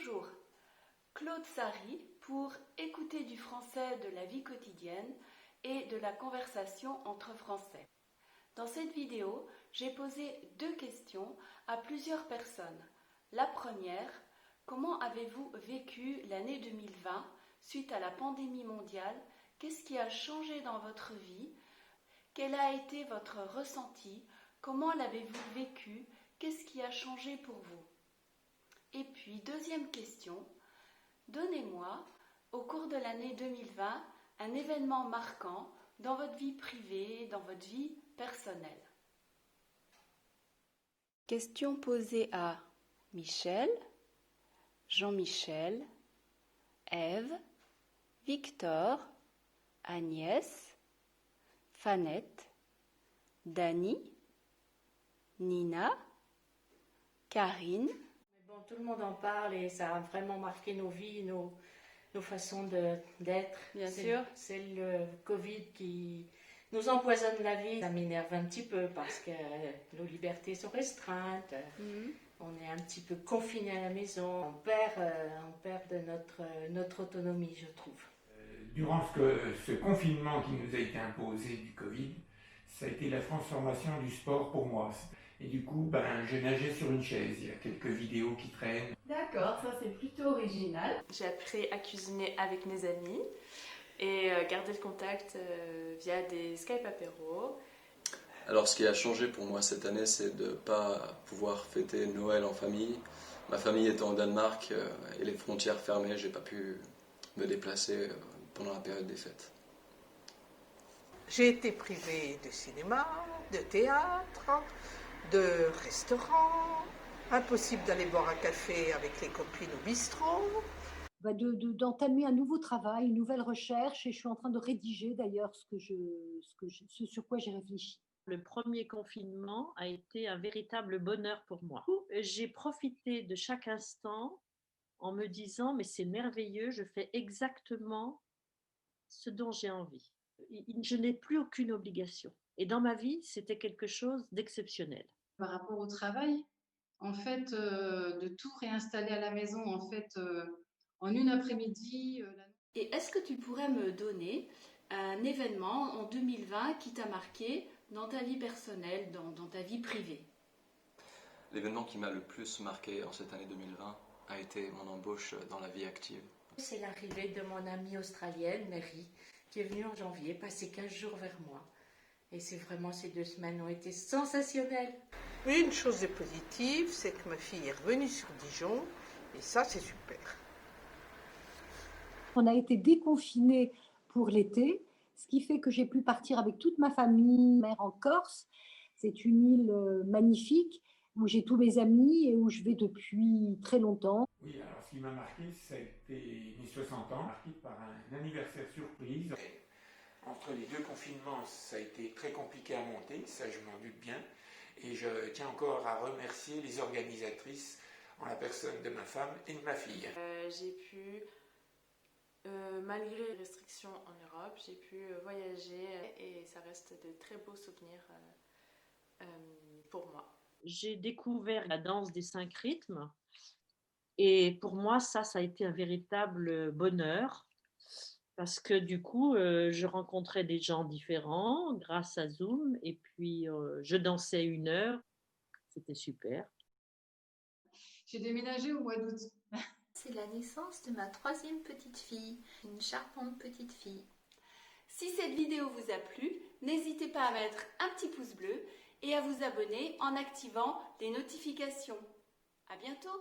Bonjour, Claude Sari pour écouter du français de la vie quotidienne et de la conversation entre Français. Dans cette vidéo, j'ai posé 2 questions à plusieurs personnes. La première, comment avez-vous vécu l'année 2020 suite à la pandémie mondiale? Qu'est-ce qui a changé dans votre vie? Quel a été votre ressenti? Comment l'avez-vous vécu? Qu'est-ce qui a changé pour vous? Et puis, deuxième question, donnez-moi, au cours de l'année 2020, un événement marquant dans votre vie privée, dans votre vie personnelle. Question posée à Michel, Jean-Michel, Ève, Victor, Agnès, Fanette, Dany, Nina, Karine. Bon, tout le monde en parle et ça a vraiment marqué nos vies, nos façons d'être. Bien sûr. C'est le Covid qui nous empoisonne la vie. Ça m'énerve un petit peu parce que nos libertés sont restreintes. On est un petit peu confinés à la maison. On perd de notre autonomie, je trouve. Durant ce confinement qui nous a été imposé du Covid, ça a été la transformation du sport pour moi. Et du coup, je nageais sur une chaise. Il y a quelques vidéos qui traînent. D'accord, ça c'est plutôt original. J'ai appris à cuisiner avec mes amis et garder le contact via des Skype apéros. Alors ce qui a changé pour moi cette année, c'est de ne pas pouvoir fêter Noël en famille. Ma famille était en Danemark et les frontières fermées, j'ai pas pu me déplacer pendant la période des fêtes. J'ai été privée de cinéma, de théâtre, de restaurant, impossible d'aller boire un café avec les copines au bistrot. D'entamer un nouveau travail, une nouvelle recherche, et je suis en train de rédiger d'ailleurs ce sur quoi j'ai réfléchi. Le premier confinement a été un véritable bonheur pour moi. J'ai profité de chaque instant en me disant mais c'est merveilleux, je fais exactement ce dont j'ai envie. Je n'ai plus aucune obligation. Et dans ma vie, c'était quelque chose d'exceptionnel. Par rapport au travail, en fait, de tout réinstaller à la maison, en fait, en une après-midi. Et est-ce que tu pourrais me donner un événement en 2020 qui t'a marqué dans ta vie personnelle, dans ta vie privée? L'événement qui m'a le plus marqué en cette année 2020 a été mon embauche dans la vie active. C'est l'arrivée de mon amie australienne, Mary, qui est venue en janvier, passer 15 jours vers moi. Et c'est vraiment, ces 2 semaines ont été sensationnelles. Oui, une chose est positive, c'est que ma fille est revenue sur Dijon, et ça, c'est super. On a été déconfinés pour l'été, ce qui fait que j'ai pu partir avec toute ma famille, mère en Corse. C'est une île magnifique où j'ai tous mes amis et où je vais depuis très longtemps. Oui, alors ce qui m'a marqué, ça a été mes 60 ans, marqué par un anniversaire surprise. Entre les 2 confinements, ça a été très compliqué à monter, ça je m'en doute bien. Et je tiens encore à remercier les organisatrices en la personne de ma femme et de ma fille. J'ai pu, malgré les restrictions en Europe, j'ai pu voyager et ça reste de très beaux souvenirs pour moi. J'ai découvert la danse des 5 rythmes et pour moi, ça a été un véritable bonheur parce que du coup, je rencontrais des gens différents grâce à Zoom et puis je dansais 1 heure, c'était super. J'ai déménagé au mois d'août. C'est la naissance de ma 3e petite fille, une charmante petite fille. Si cette vidéo vous a plu, n'hésitez pas à mettre un petit pouce bleu et à vous abonner en activant les notifications. À bientôt!